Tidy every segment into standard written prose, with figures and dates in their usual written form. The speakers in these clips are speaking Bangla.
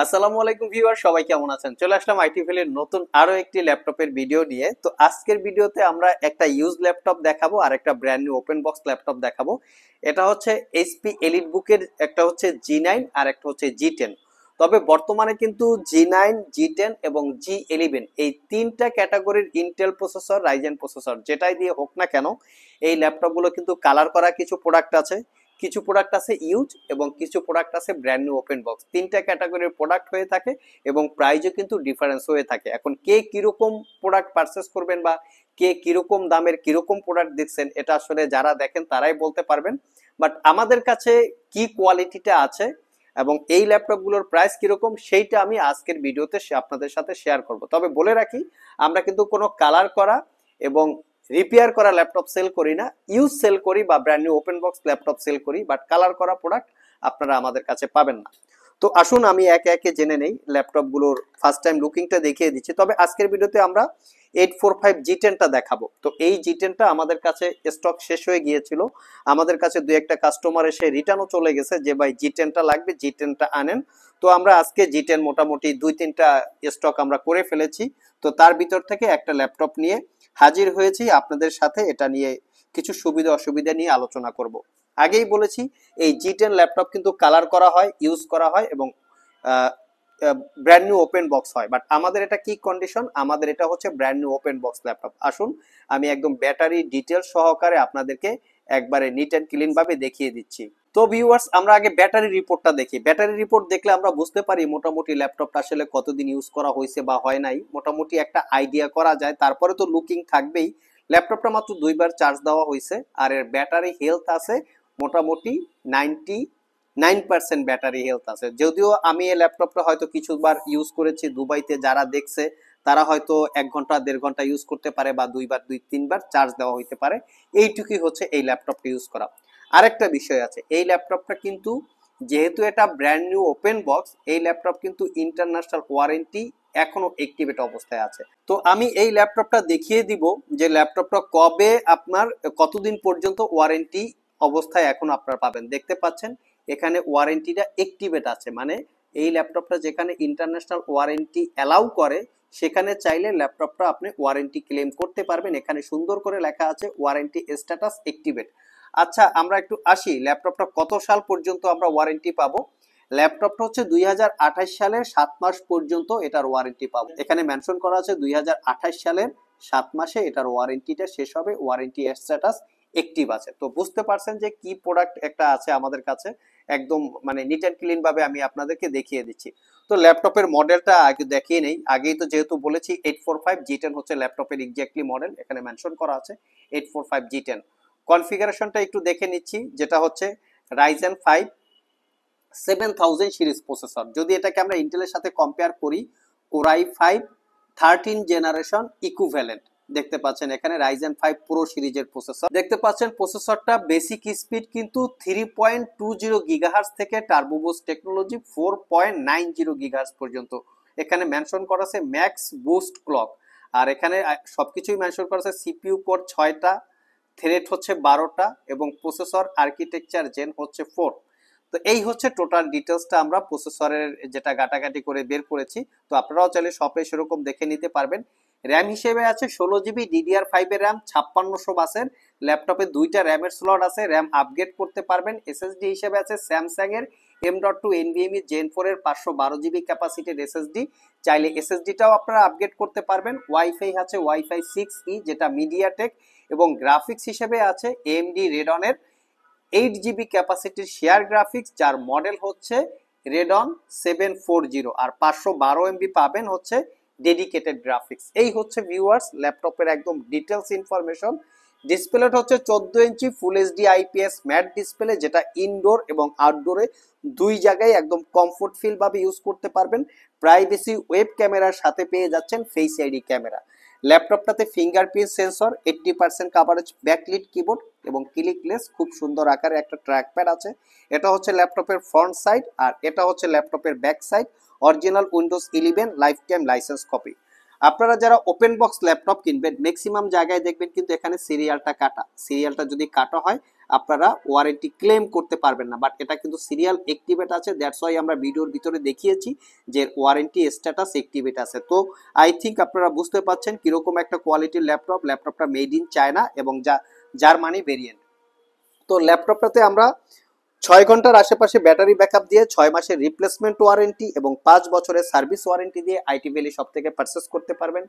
আসসালামু আলাইকুম ভিউয়ার, সবাই কেমন আছেন? চলে আসলাম আইটি ভ্যালির নতুন আরো একটি ল্যাপটপের ভিডিও নিয়ে। তো আজকের ভিডিওতে আমরা একটা ইউজ ল্যাপটপ দেখাবো আর একটা brand new open box laptop দেখাবো। এটা হচ্ছে এইচপি এলিট বুকের, একটা হচ্ছে জি9 আর একটা হচ্ছে জি10। তবে বর্তমানে কিন্তু জি9, জি10 এবং জি11 এই তিনটা ক্যাটাগরির ইন্টেল প্রসেসর, রাইজেন প্রসেসর যেটাই দিয়ে হোক না কেন, এই ল্যাপটপগুলো কিন্তু কালার করা কিছু প্রোডাক্ট আছে, কিছু প্রোডাক্ট আছে ইউজ এবং কিছু প্রোডাক্ট আছে ব্র্যান্ড নিউ ওপেন বক্স। তিনটা ক্যাটাগরির প্রোডাক্ট হয়ে থাকে এবং প্রাইজও কিন্তু ডিফারেন্স হয়ে থাকে। এখন কে কিরকম প্রোডাক্ট পারচেস করবেন বা কে কিরকম দামের কিরকম প্রোডাক্ট দেখছেন, এটা আসলে যারা দেখেন তারাই বলতে পারবেন। বাট আমাদের কাছে কি কোয়ালিটিটা আছে এবং এই ল্যাপটপগুলোর প্রাইস কিরকম, সেইটা আমি আজকের ভিডিওতে আপনাদের সাথে শেয়ার করব। তবে বলে রাখি, আমরা কিন্তু কোনো কালার করা এবং রিপেয়ার করা ল্যাপটপ সেল করি না, ইউজ সেল করি বা brand new open box laptop sale করি, বাট কালার করা প্রোডাক্ট আপনারা আমাদের কাছে পাবেন না। তো আসুন আমি একে একে জেনে নেই ল্যাপটপগুলোর ফার্স্ট টাইম লুকিংটা দেখিয়ে দিচ্ছি। তবে আজকের ভিডিওতে আমরা 845 জি10টা দেখাবো। তো এই জি10টা আমাদের কাছে স্টক শেষ হয়ে গিয়েছিল, আমাদের কাছে দুই একটা কাস্টমার এসে রিটার্নও চলে গেছে যে ভাই জি10টা লাগবে, জি10টা আনেন। তো আমরা আজকে জি10 মোটামুটি দুই তিনটা স্টক আমরা করে ফেলেছি। তো তার ভিতর থেকে একটা ল্যাপটপ নিয়ে হাজির হয়েছি আপনাদের সাথে, এটা নিয়ে কিছু সুবিধা অসুবিধা নিয়ে আলোচনা করব। আগেই বলেছি, এই জি10 ল্যাপটপ কিন্তু কালার করা হয়, ইউজ করা হয় এবং ব্র্যান্ড নিউ ওপেন বক্স হয়। বাট আমাদের এটা কি কন্ডিশন, আমাদের এটা হচ্ছে brand new open box laptop. আসুন আমি একদম ব্যাটারি ডিটেলস সহকারে আপনাদেরকে একবারে নিট অ্যান্ড ক্লিন ভাবে দেখিয়ে দিচ্ছি। তো ভিউয়ার্স, আমরা আগে ব্যাটারি রিপোর্টটা দেখি। ব্যাটারি রিপোর্ট দেখলে আমরা বুঝতে পারি মোটামুটি ল্যাপটপটা আসলে কতদিন ইউজ করা হয়েছে বা হয় নাই, মোটামুটি একটা আইডিয়া করা যায়। তারপরে তো লুকিং থাকবেই। ল্যাপটপটা মাত্র দুইবার চার্জ দেওয়া হয়েছে আর এর ব্যাটারি হেলথ আছে মোটামুটি 99% ব্যাটারি হেলথ আছে। যদিও আমি এই ল্যাপটপটা হয়তো কিছুবার ইউজ করেছি, দুবাইতে যারা দেখছে তারা হয়তো 1 ঘন্টা 1.5 ঘন্টা ইউজ করতে পারে বা দুইবার 2-3বার চার্জ দেওয়া হইতে পারে। এইটুকুই হচ্ছে এই ল্যাপটপটা ইউজ করা। আরেকটা বিষয় আছে, এই ল্যাপটপটা কিন্তু যেহেতু এটা ব্র্যান্ড নিউ ওপেন বক্স, এই ল্যাপটপ কিন্তু ইন্টারন্যাশনাল ওয়ারেন্টি এখনো অ্যাক্টিভেট অবস্থায় আছে। তো আমি এই ল্যাপটপটা দেখিয়ে দিব যে ল্যাপটপটা কবে আপনার কতদিন পর্যন্ত ওয়ারেন্টি অবস্থায় এখন আপনারা পাবেন। দেখতে পাচ্ছেন এখানে ওয়ারেন্টিটা অ্যাক্টিভেট আছে, মানে এই ল্যাপটপটা যেখানে ইন্টারন্যাশনাল ওয়ারেন্টি অ্যালাউ করে সেখানে চাইলে ল্যাপটপটা আপনি ওয়ারেন্টি ক্লেম করতে পারবেন। এখানে সুন্দর করে লেখা আছে ওয়ারেন্টি স্ট্যাটাস অ্যাক্টিভেট। আচ্ছা, আমরা একটু আসি ল্যাপটপটা কত সাল পর্যন্ত আমরা ওয়ারেন্টি পাবো। ল্যাপটপটা হচ্ছে 2028 সালের 7 মাস পর্যন্ত এটার ওয়ারেন্টি পাবো। এখানে মেনশন করা আছে 2028 সালের 7 মাসে এটার ওয়ারেন্টিটা শেষ হবে, ওয়ারেন্টি স্ট্যাটাস অ্যাক্টিভ আছে। তো বুঝতে পারছেন যে কি প্রোডাক্ট একটা আছে আমাদের কাছে, একদম মানে নিট অ্যান্ড ক্লিন ভাবে আমি আপনাদেরকে দেখিয়ে দিচ্ছি। তো ল্যাপটপের মডেলটা আগে দেখিয়ে নেই। আগেই তো যেহেতু বলেছি 845 জি10 হচ্ছে ল্যাপটপের এক্স্যাক্টলি মডেল, এখানে মেনশন করা আছে 845 জি10। কনফিগারেশনটা একটু দেখে নিচ্ছি, যেটা হচ্ছে রাইজেন 5 7000 সিরিজ প্রসেসর। যদি এটাকে আমরা ইন্টেলের সাথে কম্পেয়ার করি, কোরাই 5 13 জেনারেশন ইকুইভ্যালেন্ট। দেখতে পাচ্ছেন এখানে রাইজেন 5 প্রো সিরিজের প্রসেসর। দেখতে পাচ্ছেন প্রসেসরটা বেসিক স্পিড কিন্তু 3.20 গিগাহার্টজ থেকে টার্বো বুস্ট টেকনোলজি 4.90 গিগাহার্টজ পর্যন্ত। এখানে মেনশন করা আছে ম্যাক্স বুস্ট ক্লক। আর এখানে সবকিছুই মেনশন করা আছে সিপিইউ কোর 6টা, থ্রেড হচ্ছে 12টা এবং প্রসেসর আর্কিটেকচার জেন হচ্ছে 4। তো এই হচ্ছে টোটাল ডিটেলসটা আমরা প্রসেসরের যেটা ঘাটাঘাটি করে বের করেছি। তো আপনারাও চাইলে শপে সেরকম দেখে নিতে পারবেন। র্যাম হিসেবে আছে 16 জিবি DDR5 এর র্যাম 5600 বাসের। ল্যাপটপে দুইটা র্যামের স্লট আছে, র্যাম আপগ্রেড করতে পারবেন। এসএসডি হিসেবে আছে স্যামসাং এর M.2 NVMe Gen 4 এর 512 জিবি ক্যাপাসিটির এসএসডি। চাইলে এসএসডিটাও আপনারা আপগ্রেড করতে পারবেন। ওয়াইফাই আছে ওয়াইফাই 6E যেটা মিডিয়াটেক, এবং গ্রাফিক্স হিসেবে আছে AMD Radeon এর 8 জিবি ক্যাপাসিটির শেয়ার গ্রাফিক্স, যার মডেল হচ্ছে রেডন 740, আর 512 MB পাবেন হচ্ছে ডেডিকেটেড গ্রাফিক্স। এই হচ্ছে ভিউয়ার্স ল্যাপটপের একদম ডিটেলস ইনফরমেশন। ডিসপ্লেটা হচ্ছে 14 inch full HD IPS matte display, যেটা ইনডোর এবং আউটডোরে দুই জায়গায় একদম কমফোর্ট ফিল ভাবে ইউজ করতে পারবেন। প্রাইভেসি ওয়েব ক্যামেরার সাথে পেয়ে যাচ্ছেন ফেস আইডি ক্যামেরা। ল্যাপটপটাতে fingerprint sensor, 80% coverage backlit keyboard এবং ক্লিকলেস খুব সুন্দর আকারে একটা ট্র্যাকপ্যাড আছে। এটা হচ্ছে ল্যাপটপের ফ্রন্ট সাইড আর এটা হচ্ছে ল্যাপটপের back side. Original Windows 11 life time licence copy. আপনারা যারা ওপেন বক্স ল্যাপটপ কিনবেন ম্যাক্সিমাম জায়গায় দেখবেন কিন্তু এখানে সিরিয়ালটা কাটা, সিরিয়ালটা যদি কাটা হয় আপনারা ওয়ারেন্টি ক্লেম করতে পারবেন না, বাট এটা কিন্তু সিরিয়াল অ্যাক্টিভেট আছে, দ্যাটস ওয়াই আমরা ভিডিওর ভিতরে দেখিয়েছি যে ওয়ারেন্টি স্ট্যাটাস অ্যাক্টিভেট আছে। তো আই থিঙ্ক আপনারা বুঝতে পারছেন কিরকম একটা কোয়ালিটির ল্যাপটপ, ল্যাপটপটা মেড ইন চায়না এবং জার্মানি ভেরিয়েন্ট। তো ল্যাপটপটাতে আমরা 6 ঘন্টার আশেপাশে ব্যাটারি ব্যাকআপ দিয়ে 6 মাসের রিপ্লেসমেন্ট ওয়ারেন্টি এবং 5 বছরের সার্ভিস ওয়ারেন্টি দিয়ে আইটি ভ্যালি শপ থেকে পারচেস করতে পারবেন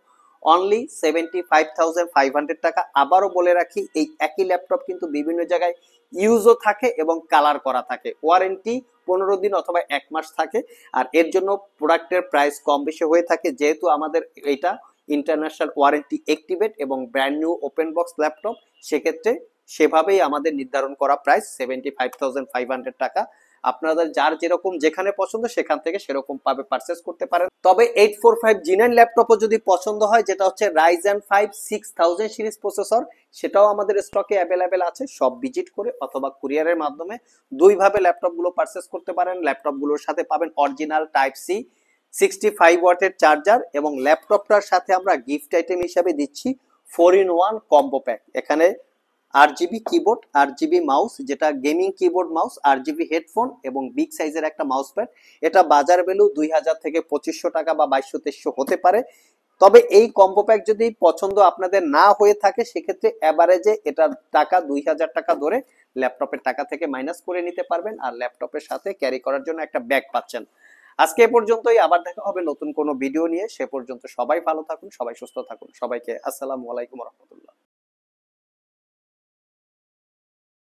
অনলি 75,500 টাকা। আবারও বলে রাখি এই একই ল্যাপটপ কিন্তু বিভিন্ন জায়গায় ইউজও থাকে এবং কালার করা থাকে, ওয়ারেন্টি 15 দিন অথবা 1 মাস থাকে। আর এর জন্য প্রোডাক্টের প্রাইস কম বেশি হয়ে থাকে, যেহেতু আমাদের এটা ইন্টারন্যাশনাল ওয়ারেন্টি অ্যাক্টিভেট এবং brand new open box laptop, সেক্ষেত্রে সেভাবেই আমাদের নির্ধারণ করা প্রাইস 75,500 টাকা। আপনাদের যার যেরকম যেখানে পছন্দ সেখান থেকে সেরকম পাবে পারচেস করতে পারেন। তবে 845 G9 ল্যাপটপও যদি পছন্দ হয়, যেটা হচ্ছে Ryzen 5 6000 সিরিজ প্রসেসর, সেটাও আমাদের স্টকে অ্যাভেলেবেল আছে। সব ভিজিট করে অথবা কুরিয়ারের মাধ্যমে দুইভাবে ল্যাপটপগুলো পারচেস করতে পারেন। ল্যাপটপগুলোর সাথে পাবেন অরিজিনাল টাইপ সি 65 ওয়াটের চার্জার এবং ল্যাপটপটার সাথে আমরা গিফট আইটেম হিসাবে দিচ্ছি 4-in-1 কম্বো প্যাক। এখানে RGB কিবোর্ড, RGB মাউস, যেটা gaming keyboard mouse, RGB headphone এবং বিগ সাইজের একটা মাউস প্যাড। এটা বাজার ভ্যালু 2000 থেকে 2500 টাকা বা 2200-2300 হতে পারে। তবে এই কম্বো প্যাক যদি পছন্দ আপনাদের না হয়ে থাকে, সেক্ষেত্রে এভারেজে এটার টাকা 2000 টাকা ধরে ল্যাপটপের টাকা থেকে মাইনাস করে নিতে পারবেন, আর ল্যাপটপের সাথে ক্যারি করার জন্য একটা ব্যাগ পাচ্ছেন। আজকে এ পর্যন্তই, আবার দেখা হবে নতুন কোনো ভিডিও নিয়ে। সে পর্যন্ত সবাই ভালো থাকুন, সবাই সুস্থ থাকুন। সবাইকে আসসালামু আলাইকুম রহমতুল্লাহ।